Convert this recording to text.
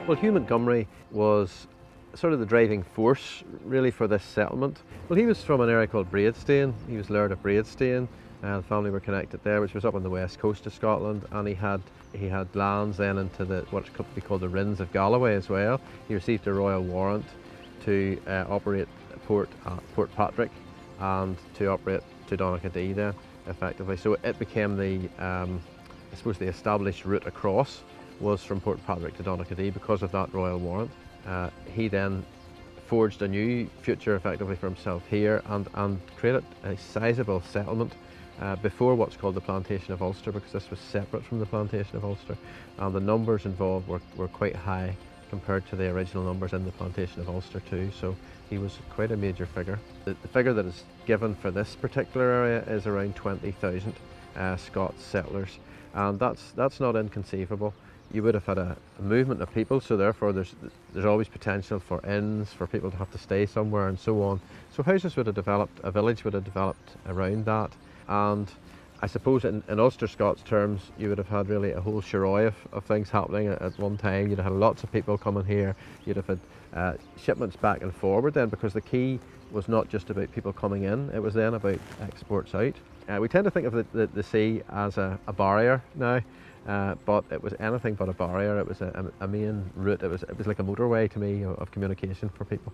Well, Hugh Montgomery was sort of the driving force really for this settlement. Well, he was from an area called Braidstone. He was Laird of Braidstone. The family were connected there, which was up on the west coast of Scotland, and he had lands then into what could be called the Rins of Galloway as well. He received a royal warrant to operate Port Patrick and to operate to Donaghadee then, effectively. So it became I suppose the established route across was from Port Patrick to Donaghadee because of that royal warrant. He then forged a new future effectively for himself here and created a sizable settlement before what's called the Plantation of Ulster, because this was separate from the Plantation of Ulster, and the numbers involved were quite high compared to the original numbers in the Plantation of Ulster too, so he was quite a major figure. The figure that is given for this particular area is around 20,000 Scots settlers, and that's not inconceivable. You would have had a movement of people, so therefore there's always potential for inns, for people to have to stay somewhere and so on. So houses would have developed, a village would have developed around that, and I suppose in Ulster-Scots terms you would have had really a whole charroy of things happening at one time. You'd have had lots of people coming here, you'd have had shipments back and forward then, because the key was not just about people coming in, it was then about exports out. We tend to think of the sea as a barrier now, but it was anything but a barrier. It was a main route. It was like a motorway to me of communication for people.